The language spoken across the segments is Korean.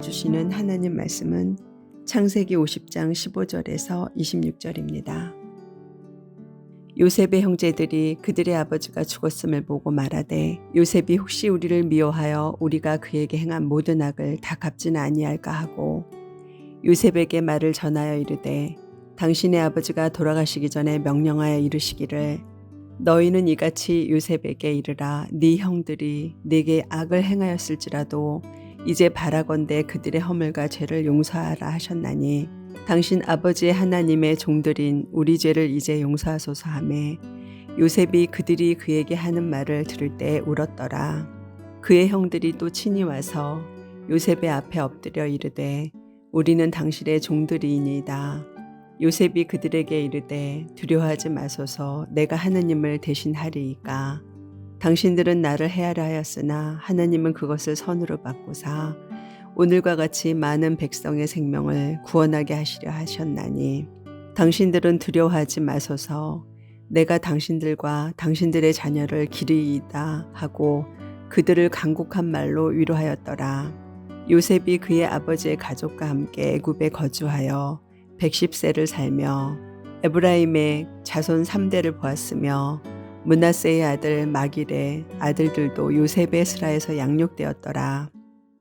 주시는 하나님 말씀은 창세기 50장 15절에서 26절입니다. 요셉의 형제들이 그들의 아버지가 죽었음을 보고 말하되 요셉이 혹시 우리를 미워하여 우리가 그에게 행한 모든 악을 다 갚지는 아니할까 하고 요셉에게 말을 전하여 이르되 당신의 아버지가 돌아가시기 전에 명령하여 이르시기를 너희는 이같이 요셉에게 이르라 네 형들이 네게 악을 행하였을지라도 이제 바라건대 그들의 허물과 죄를 용서하라 하셨나니 당신 아버지의 하나님의 종들인 우리 죄를 이제 용서하소서 하매 요셉이 그들이 그에게 하는 말을 들을 때 울었더라. 그의 형들이 또 친히 와서 요셉의 앞에 엎드려 이르되 우리는 당신의 종들이니이다. 요셉이 그들에게 이르되 두려워하지 마소서 내가 하나님을 대신하리이까. 당신들은 나를 해하려 하였으나 하나님은 그것을 선으로 바꾸사 오늘과 같이 많은 백성의 생명을 구원하게 하시려 하셨나니 당신들은 두려워하지 마소서 내가 당신들과 당신들의 자녀를 기르이다 하고 그들을 간곡한 말로 위로하였더라. 요셉이 그의 아버지의 가족과 함께 애굽에 거주하여 110세를 살며 에브라임의 자손 3대를 보았으며 므낫세의 아들 마길의 아들들도 요셉의 스라에서 양육되었더라.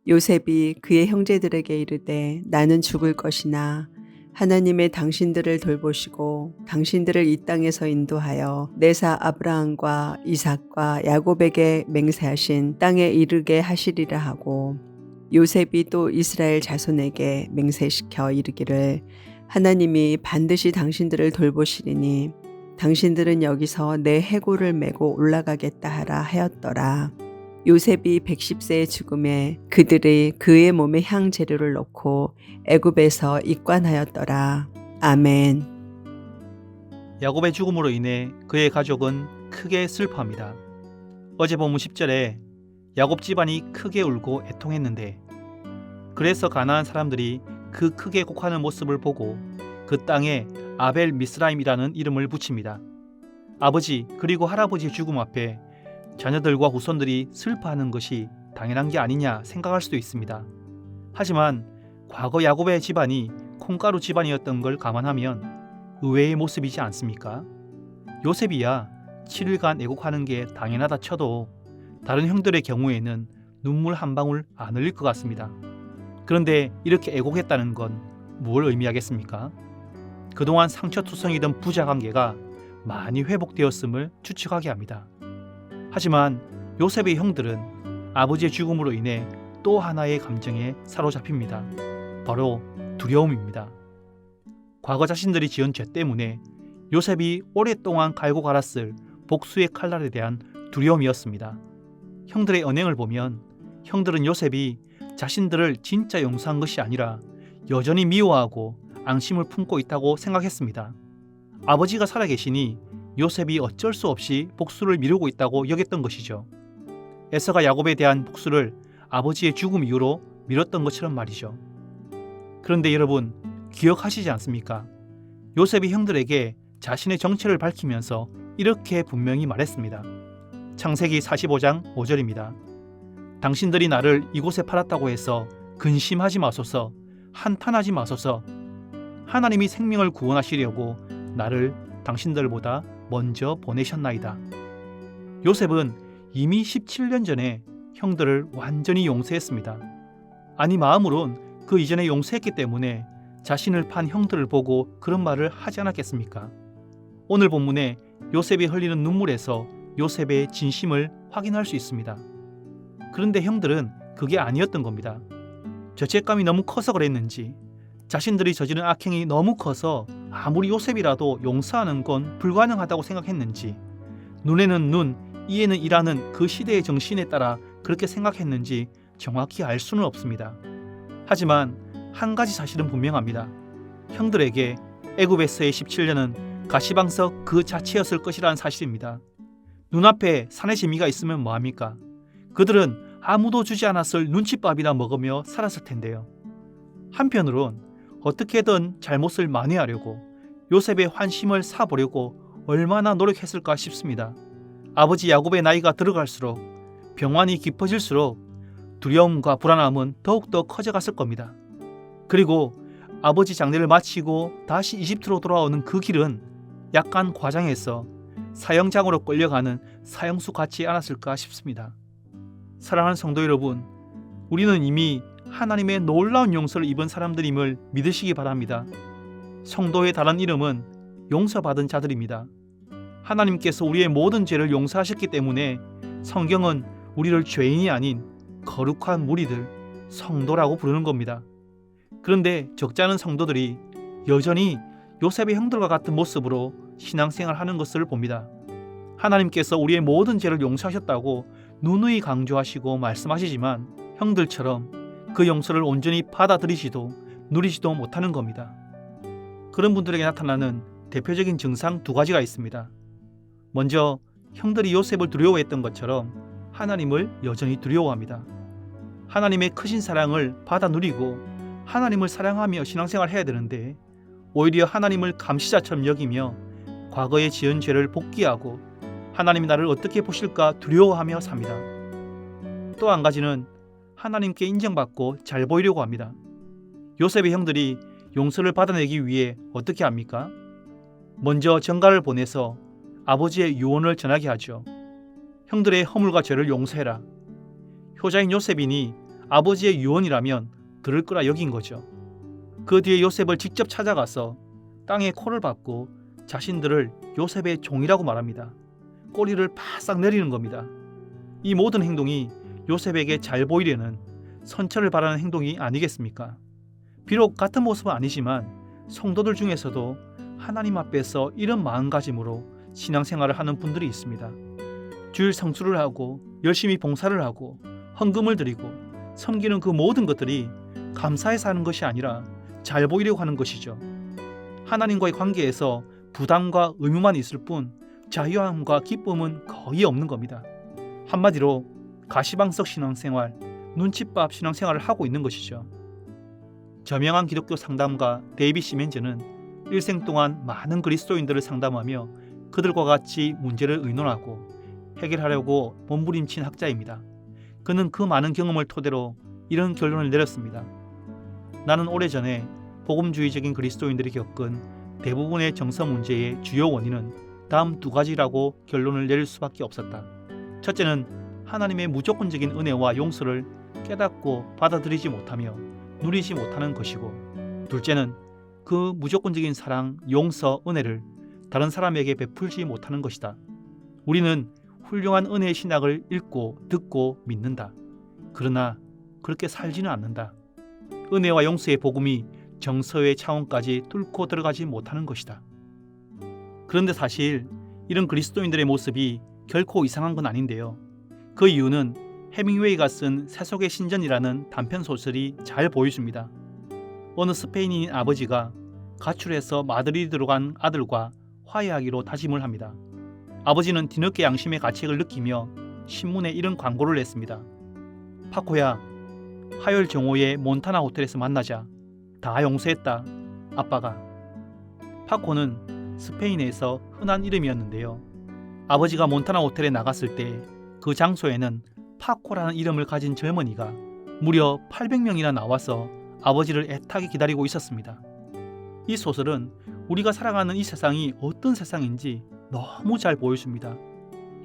요셉이 그의 형제들에게 이르되 나는 죽을 것이나 하나님의 당신들을 돌보시고 당신들을 이 땅에서 인도하여 내사 아브라함과 이삭과 야곱에게 맹세하신 땅에 이르게 하시리라 하고 요셉이 또 이스라엘 자손에게 맹세시켜 이르기를 하나님이 반드시 당신들을 돌보시리니 당신들은 여기서 내 해골을 메고 올라가겠다 하라 하였더라. 요셉이 110세의 죽음에 그들이 그의 몸에 향 재료를 넣고 애굽에서 입관하였더라. 아멘. 야곱의 죽음으로 인해 그의 가족은 크게 슬퍼합니다. 어제 본문 10절에 야곱 집안이 크게 울고 애통했는데 그래서 가나안 사람들이 그 크게 곡하는 모습을 보고 그 땅에 아벨 미스라임이라는 이름을 붙입니다. 아버지 그리고 할아버지의 죽음 앞에 자녀들과 후손들이 슬퍼하는 것이 당연한 게 아니냐 생각할 수도 있습니다. 하지만 과거 야곱의 집안이 콩가루 집안이었던 걸 감안하면 의외의 모습이지 않습니까? 요셉이야 7일간 애곡하는 게 당연하다 쳐도 다른 형들의 경우에는 눈물 한 방울 안 흘릴 것 같습니다. 그런데 이렇게 애곡했다는 건 뭘 의미하겠습니까? 그동안 상처투성이던 부자관계가 많이 회복되었음을 추측하게 합니다. 하지만 요셉의 형들은 아버지의 죽음으로 인해 또 하나의 감정에 사로잡힙니다. 바로 두려움입니다. 과거 자신들이 지은 죄 때문에 요셉이 오랫동안 갈고 갈았을 복수의 칼날에 대한 두려움이었습니다. 형들의 언행을 보면 형들은 요셉이 자신들을 진짜 용서한 것이 아니라 여전히 미워하고 앙심을 품고 있다고 생각했습니다. 아버지가 살아계시니 요셉이 어쩔 수 없이 복수를 미루고 있다고 여겼던 것이죠. 에서가 야곱에 대한 복수를 아버지의 죽음 이후로 미뤘던 것처럼 말이죠. 그런데 여러분 기억하시지 않습니까? 요셉이 형들에게 자신의 정체를 밝히면서 이렇게 분명히 말했습니다. 창세기 45장 5절입니다. 당신들이 나를 이곳에 팔았다고 해서 근심하지 마소서 한탄하지 마소서 하나님이 생명을 구원하시려고 나를 당신들보다 먼저 보내셨나이다. 요셉은 이미 17년 전에 형들을 완전히 용서했습니다. 아니 마음으론 그 이전에 용서했기 때문에 자신을 판 형들을 보고 그런 말을 하지 않았겠습니까? 오늘 본문에 요셉이 흘리는 눈물에서 요셉의 진심을 확인할 수 있습니다. 그런데 형들은 그게 아니었던 겁니다. 죄책감이 너무 커서 그랬는지 자신들이 저지른 악행이 너무 커서 아무리 요셉이라도 용서하는 건 불가능하다고 생각했는지 눈에는 눈, 이에는 이라는 그 시대의 정신에 따라 그렇게 생각했는지 정확히 알 수는 없습니다. 하지만 한 가지 사실은 분명합니다. 형들에게 애굽에서의 17년은 가시방석 그 자체였을 것이라는 사실입니다. 눈앞에 산의 재미가 있으면 뭐합니까? 그들은 아무도 주지 않았을 눈칫밥이나 먹으며 살았을 텐데요. 한편으론 어떻게든 잘못을 만회하려고 요셉의 환심을 사보려고 얼마나 노력했을까 싶습니다. 아버지 야곱의 나이가 들어갈수록 병환이 깊어질수록 두려움과 불안함은 더욱더 커져갔을 겁니다. 그리고 아버지 장례를 마치고 다시 이집트로 돌아오는 그 길은 약간 과장해서 사형장으로 끌려가는 사형수 같지 않았을까 싶습니다. 사랑하는 성도 여러분, 우리는 이미 하나님의 놀라운 용서를 입은 사람들임을 믿으시기 바랍니다. 성도의 다른 이름은 용서받은 자들입니다. 하나님께서 우리의 모든 죄를 용서하셨기 때문에 성경은 우리를 죄인이 아닌 거룩한 무리들, 성도라고 부르는 겁니다. 그런데 적잖은 성도들이 여전히 요셉의 형들과 같은 모습으로 신앙생활하는 것을 봅니다. 하나님께서 우리의 모든 죄를 용서하셨다고 누누이 강조하시고 말씀하시지만 형들처럼 그 용서를 온전히 받아들이지도 누리지도 못하는 겁니다. 그런 분들에게 나타나는 대표적인 증상 두 가지가 있습니다. 먼저 형들이 요셉을 두려워했던 것처럼 하나님을 여전히 두려워합니다. 하나님의 크신 사랑을 받아 누리고 하나님을 사랑하며 신앙생활을 해야 되는데 오히려 하나님을 감시자처럼 여기며 과거에 지은 죄를 복귀하고 하나님이 나를 어떻게 보실까 두려워하며 삽니다. 또 한 가지는 하나님께 인정받고 잘 보이려고 합니다. 요셉의 형들이 용서를 받아내기 위해 어떻게 합니까? 먼저 전가를 보내서 아버지의 유언을 전하게 하죠. 형들의 허물과 죄를 용서해라. 효자인 요셉이니 아버지의 유언이라면 들을 거라 여긴 거죠. 그 뒤에 요셉을 직접 찾아가서 땅에 코를 박고 자신들을 요셉의 종이라고 말합니다. 꼬리를 바싹 내리는 겁니다. 이 모든 행동이 요셉에게 잘 보이려는 선처를 바라는 행동이 아니겠습니까? 비록 같은 모습은 아니지만 성도들 중에서도 하나님 앞에서 이런 마음가짐으로 신앙생활을 하는 분들이 있습니다. 주일 성수를 하고 열심히 봉사를 하고 헌금을 드리고 섬기는 그 모든 것들이 감사해서 하는 것이 아니라 잘 보이려고 하는 것이죠. 하나님과의 관계에서 부담과 의무만 있을 뿐 자유함과 기쁨은 거의 없는 겁니다. 한마디로 가시방석 신앙생활, 눈칫밥 신앙생활을 하고 있는 것이죠. 저명한 기독교 상담가 데이빗 시멘즈는 일생 동안 많은 그리스도인들을 상담하며 그들과 같이 문제를 의논하고 해결하려고 몸부림친 학자입니다. 그는 그 많은 경험을 토대로 이런 결론을 내렸습니다. 나는 오래전에 복음주의적인 그리스도인들이 겪은 대부분의 정서 문제의 주요 원인은 다음 두 가지라고 결론을 내릴 수밖에 없었다. 첫째는 하나님의 무조건적인 은혜와 용서를 깨닫고 받아들이지 못하며 누리지 못하는 것이고, 둘째는 그 무조건적인 사랑, 용서, 은혜를 다른 사람에게 베풀지 못하는 것이다. 우리는 훌륭한 은혜의 신학을 읽고 듣고 믿는다. 그러나 그렇게 살지는 않는다. 은혜와 용서의 복음이 정서의 차원까지 뚫고 들어가지 못하는 것이다. 그런데 사실 이런 그리스도인들의 모습이 결코 이상한 건 아닌데요. 그 이유는 해밍웨이가 쓴 세속의 신전이라는 단편 소설이 잘 보여줍니다. 어느 스페인인 아버지가 가출해서 마드리드로 간 아들과 화해하기로 다짐을 합니다. 아버지는 뒤늦게 양심의 가책을 느끼며 신문에 이런 광고를 냈습니다. 파코야, 화요일 정오에 몬타나 호텔에서 만나자. 다 용서했다. 아빠가. 파코는 스페인에서 흔한 이름이었는데요. 아버지가 몬타나 호텔에 나갔을 때 그 장소에는 파코라는 이름을 가진 젊은이가 무려 800명이나 나와서 아버지를 애타게 기다리고 있었습니다. 이 소설은 우리가 살아가는 이 세상이 어떤 세상인지 너무 잘 보여줍니다.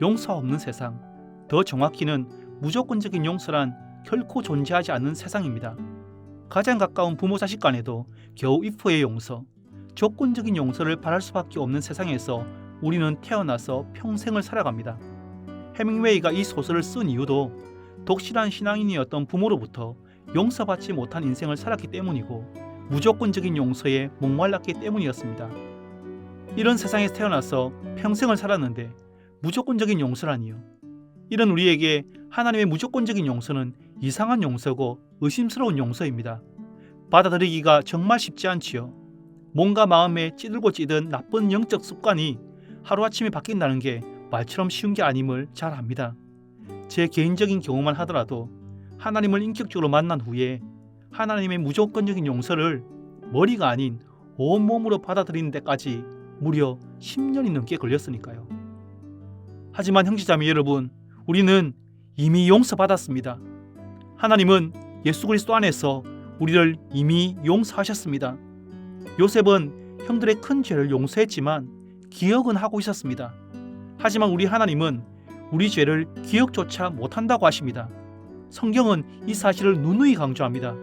용서 없는 세상, 더 정확히는 무조건적인 용서란 결코 존재하지 않는 세상입니다. 가장 가까운 부모 자식 간에도 겨우 if의 용서, 조건적인 용서를 바랄 수밖에 없는 세상에서 우리는 태어나서 평생을 살아갑니다. 해밍웨이가 이 소설을 쓴 이유도 독실한 신앙인이었던 부모로부터 용서받지 못한 인생을 살았기 때문이고 무조건적인 용서에 목말랐기 때문이었습니다. 이런 세상에서 태어나서 평생을 살았는데 무조건적인 용서라니요. 이런 우리에게 하나님의 무조건적인 용서는 이상한 용서고 의심스러운 용서입니다. 받아들이기가 정말 쉽지 않지요. 뭔가 마음에 찌들고 찌든 나쁜 영적 습관이 하루아침에 바뀐다는 게 말처럼 쉬운 게 아님을 잘 압니다. 제 개인적인 경우만 하더라도 하나님을 인격적으로 만난 후에 하나님의 무조건적인 용서를 머리가 아닌 온몸으로 받아들이는 데까지 무려 10년이 넘게 걸렸으니까요. 하지만 형제자매 여러분, 우리는 이미 용서받았습니다. 하나님은 예수 그리스도 안에서 우리를 이미 용서하셨습니다. 요셉은 형들의 큰 죄를 용서했지만 기억은 하고 있었습니다. 하지만 우리 하나님은 우리 죄를 기억조차 못한다고 하십니다. 성경은 이 사실을 누누이 강조합니다.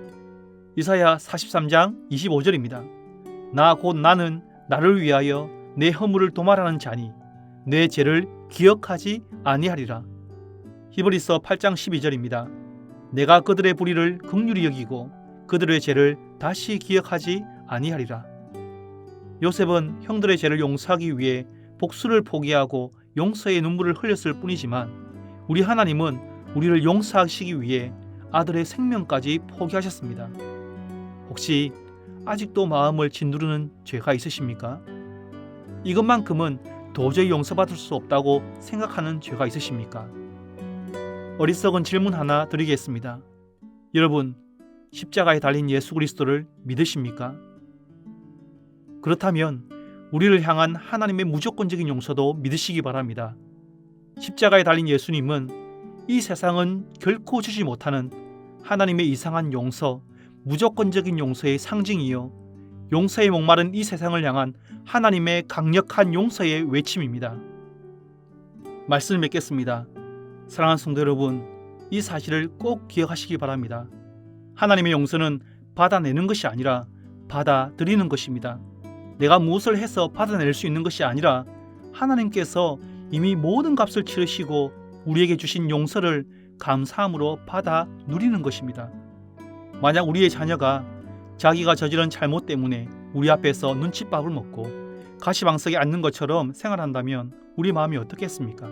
이사야 43장 25절입니다. 나 곧 나는 나를 위하여 내 허물을 도말하는 자니 내 죄를 기억하지 아니하리라. 히브리서 8장 12절입니다. 내가 그들의 불의를 긍휼히 여기고 그들의 죄를 다시 기억하지 아니하리라. 요셉은 형들의 죄를 용서하기 위해 복수를 포기하고 용서의 눈물을 흘렸을 뿐이지만 우리 하나님은 우리를 용서하시기 위해 아들의 생명까지 포기하셨습니다. 혹시 아직도 마음을 짓누르는 죄가 있으십니까? 이것만큼은 도저히 용서받을 수 없다고 생각하는 죄가 있으십니까? 어리석은 질문 하나 드리겠습니다. 여러분, 십자가에 달린 예수 그리스도를 믿으십니까? 그렇다면 우리를 향한 하나님의 무조건적인 용서도 믿으시기 바랍니다. 십자가에 달린 예수님은 이 세상은 결코 주지 못하는 하나님의 이상한 용서, 무조건적인 용서의 상징이요, 용서에 목마른 이 세상을 향한 하나님의 강력한 용서의 외침입니다. 말씀을 맺겠습니다. 사랑하는 성도 여러분, 이 사실을 꼭 기억하시기 바랍니다. 하나님의 용서는 받아내는 것이 아니라 받아들이는 것입니다. 내가 무엇을 해서 받아낼 수 있는 것이 아니라 하나님께서 이미 모든 값을 치르시고 우리에게 주신 용서를 감사함으로 받아 누리는 것입니다. 만약 우리의 자녀가 자기가 저지른 잘못 때문에 우리 앞에서 눈칫밥을 먹고 가시방석에 앉는 것처럼 생활한다면 우리 마음이 어떻겠습니까?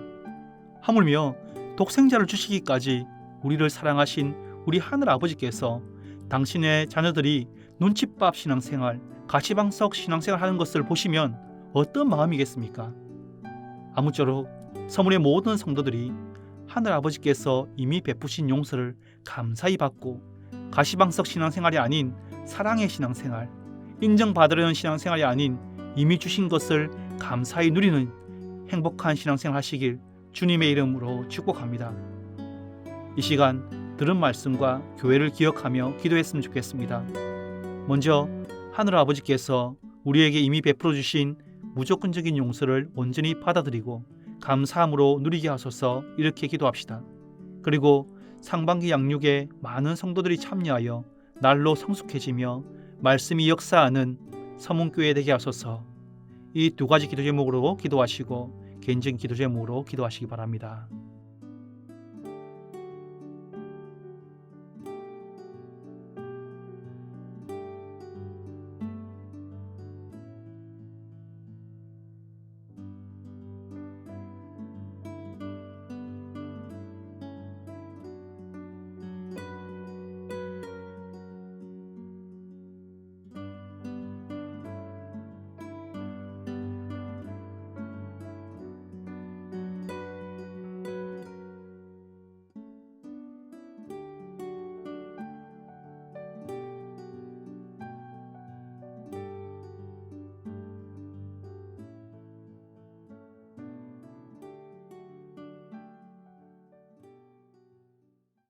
하물며 독생자를 주시기까지 우리를 사랑하신 우리 하늘 아버지께서 당신의 자녀들이 눈칫밥 신앙생활, 가시방석 신앙생활 하는 것을 보시면 어떤 마음이겠습니까? 아무쪼록 서문의 모든 성도들이 하늘 아버지께서 이미 베푸신 용서를 감사히 받고 가시방석 신앙생활이 아닌 사랑의 신앙생활, 인정받으려는 신앙생활이 아닌 이미 주신 것을 감사히 누리는 행복한 신앙생활 하시길 주님의 이름으로 축복합니다. 이 시간 들은 말씀과 교회를 기억하며 기도했으면 좋겠습니다. 먼저 하늘 아버지께서 우리에게 이미 베풀어 주신 무조건적인 용서를 온전히 받아들이고 감사함으로 누리게 하소서, 이렇게 기도합시다. 그리고 상반기 양육에 많은 성도들이 참여하여 날로 성숙해지며 말씀이 역사하는 서문교회 되게 하소서. 이 두 가지 기도 제목으로 기도하시고 개인적인 기도 제목으로 기도하시기 바랍니다.